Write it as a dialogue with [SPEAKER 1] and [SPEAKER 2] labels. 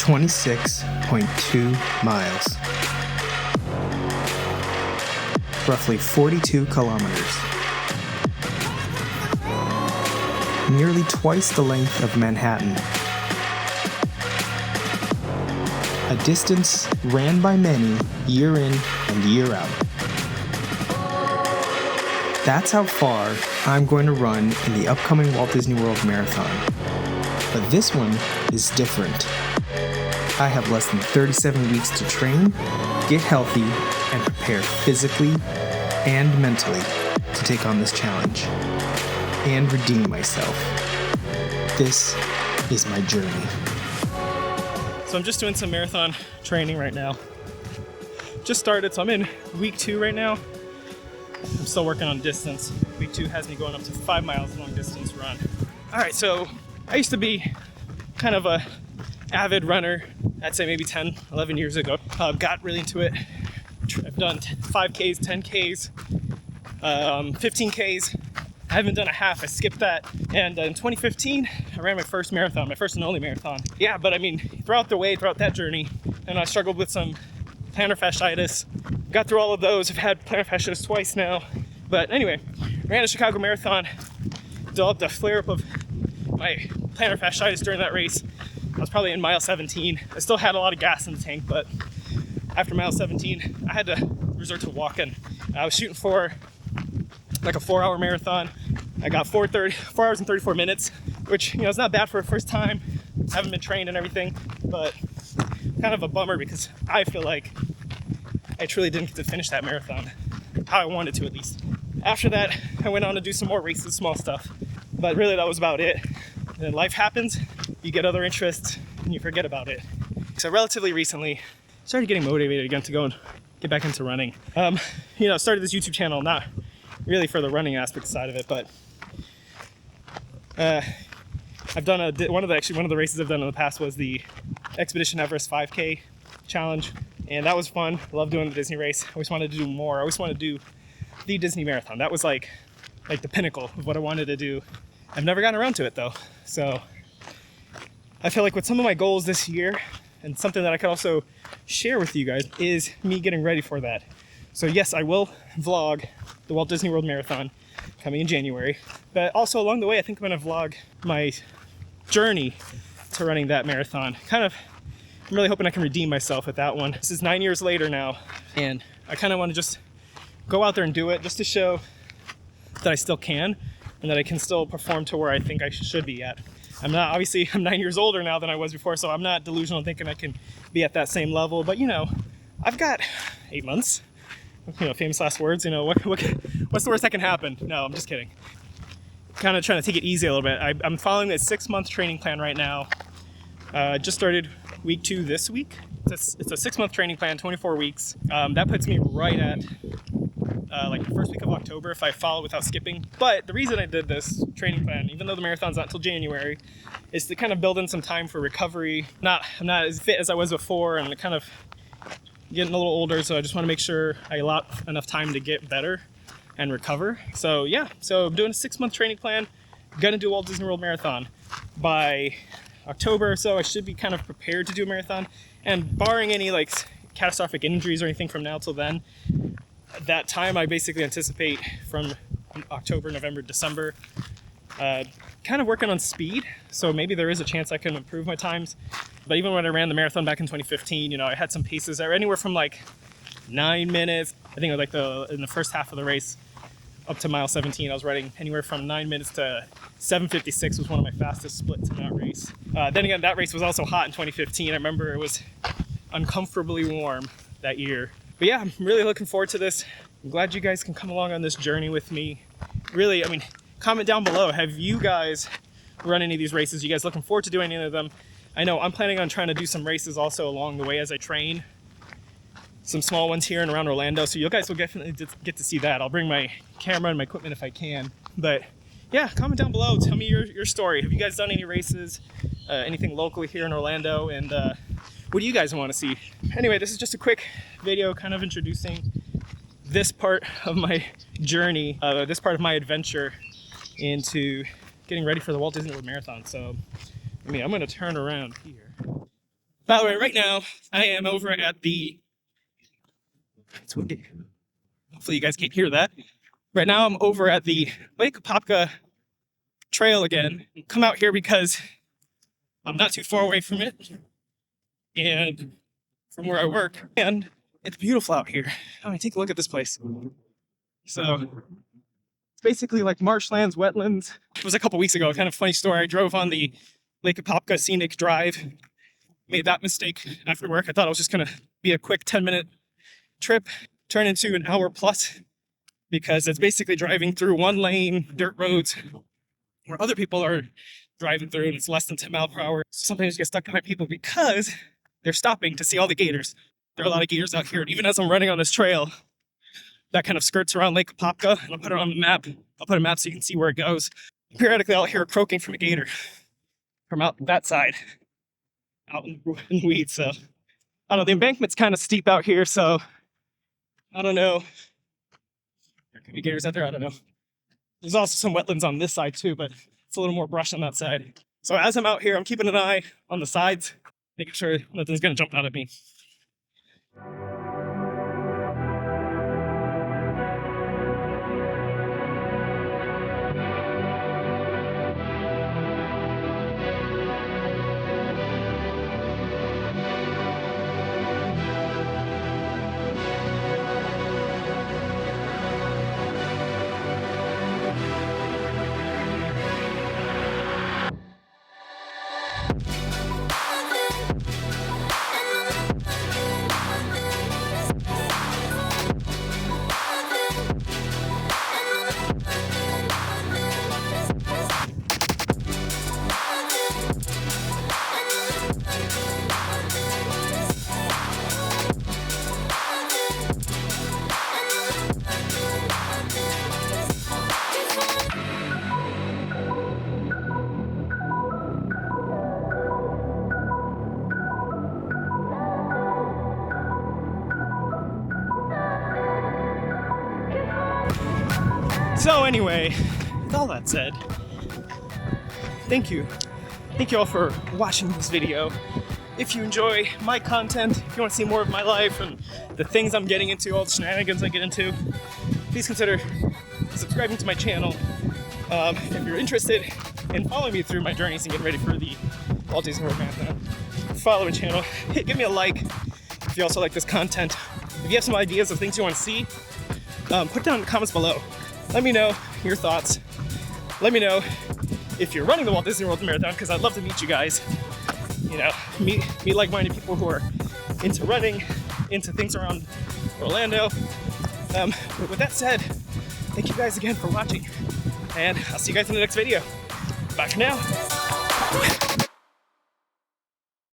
[SPEAKER 1] 26.2 miles. Roughly 42 kilometers. Nearly twice the length of Manhattan. A distance ran by many year in and year out. That's how far I'm going to run in the upcoming Walt Disney World Marathon. But this one is different. I have less than 37 weeks to train, get healthy, and prepare physically and mentally to take on this challenge and redeem myself. This is my journey.
[SPEAKER 2] So I'm just doing some marathon training right now. Just started, so I'm in week 2 right now. I'm still working on distance. Week 2 has me going up to 5 miles long distance run. All right, so I used to be kind of a avid runner, I'd say maybe 10, 11 years ago. Got really into it. I've done 5Ks, 10Ks, 15Ks. I haven't done a half, I skipped that. And in 2015, I ran my first marathon, my first and only marathon. Yeah, but I mean, throughout that journey, and I struggled with some plantar fasciitis. Got through all of those. I've had plantar fasciitis twice now. But anyway, ran a Chicago Marathon, developed a flare-up of my plantar fasciitis during that race. I was probably in mile 17. I still had a lot of gas in the tank, but after mile 17, I had to resort to walking. I was shooting for like a 4-hour marathon. I got 4 hours and 34 minutes, which, you know, it's not bad for a first time. I haven't been trained and everything, but kind of a bummer because I feel like I truly didn't get to finish that marathon how I wanted to, at least. After that, I went on to do some more races, small stuff, but really that was about it. And then life happens, you get other interests, and you forget about it. So relatively recently, started getting motivated again to go and get back into running. Started this YouTube channel, not really for the running aspect side of it, but I've done one of the races I've done in the past was the Expedition Everest 5K challenge, and that was fun. I love doing the Disney race. I always wanted to do more. I always wanted to do the Disney Marathon. That was like the pinnacle of what I wanted to do. I've never gotten around to it though, so I feel like with some of my goals this year, and something that I could also share with you guys, is me getting ready for that. So yes, I will vlog the Walt Disney World Marathon coming in January, but also along the way I think I'm going to vlog my journey to running that marathon. I'm really hoping I can redeem myself with that one. This is 9 years later now, and I kind of want to just go out there and do it just to show that I still can and that I can still perform to where I think I should be at. I'm 9 years older now than I was before, so I'm not delusional thinking I can be at that same level, but I've got 8 months. Famous last words, what's the worst that can happen? No, I'm just kidding. Kind of trying to take it easy a little bit. I'm following a 6-month training plan right now. Just started week 2 this week. It's a 6-month training plan, 24 weeks. That puts me right at the first week of October if I follow without skipping. But the reason I did this training plan, even though the marathon's not until January, is to kind of build in some time for recovery. I'm not as fit as I was before, and kind of getting a little older, so I just want to make sure I allow enough time to get better and recover. So I'm doing a 6-month training plan. Gonna do Walt Disney World Marathon. By October or so, I should be kind of prepared to do a marathon. And barring any catastrophic injuries or anything from now till then, that time I basically anticipate from October, November, December, kind of working on speed. So maybe there is a chance I can improve my times. But even when I ran the marathon back in 2015, I had some paces that were anywhere from 9 minutes. I think in the first half of the race, up to mile 17, I was riding anywhere from 9 minutes to 7:56 was one of my fastest splits in that race. Then again, that race was also hot in 2015. I remember it was uncomfortably warm that year. But yeah, I'm really looking forward to this. I'm glad you guys can come along on this journey with me. Really, comment down below. Have you guys run any of these races? You guys looking forward to doing any of them? I know I'm planning on trying to do some races also along the way as I train. Some small ones here and around Orlando, so you guys will definitely get to see that. I'll bring my camera and my equipment if I can. But yeah, comment down below. Tell me your story. Have you guys done any races? Anything locally here in Orlando? And what do you guys want to see? Anyway, this is just a quick video kind of introducing this part of my journey, this part of my adventure into getting ready for the Walt Disney World Marathon. So, I'm going to turn around here. By the way, right now I am over at the. Hopefully you guys can't hear that. Right now I'm over at the Lake Apopka Trail again. Come out here because I'm not too far away from it, and from where I work, and it's beautiful out here. I mean, take a look at this place. So it's basically like marshlands, wetlands. It was a couple weeks ago, kind of funny story. I drove on the Lake Apopka Scenic Drive, made that mistake after work. I thought it was just gonna be a quick 10-minute trip, turn into an hour plus, because it's basically driving through one lane dirt roads where other people are driving through, and it's less than 10 miles per hour. Sometimes you get stuck behind people because they're stopping to see all the gators. There are a lot of gators out here, and even as I'm running on this trail that kind of skirts around Lake Apopka, and I'll put it on the map. I'll put a map so you can see where it goes. Periodically, I'll hear croaking from a gator from out that side, out in the weeds. So I don't know. The embankment's kind of steep out here, so I don't know. There could be gators out there. I don't know. There's also some wetlands on this side too, but it's a little more brush on that side. So as I'm out here, I'm keeping an eye on the sides, making sure nothing's gonna jump out at me. So anyway, with all that said, thank you. Thank you all for watching this video. If you enjoy my content, if you want to see more of my life and the things I'm getting into, all the shenanigans I get into, please consider subscribing to my channel. If you're interested in following me through my journeys and getting ready for the Walt Disney World Marathon, follow my channel. Give me a like if you also like this content. If you have some ideas of things you want to see, put it down in the comments below. Let me know your thoughts. Let me know if you're running the Walt Disney World Marathon, because I'd love to meet you guys. You know, meet like-minded people who are into running, into things around Orlando. But with that said, thank you guys again for watching, and I'll see you guys in the next video. Bye for now.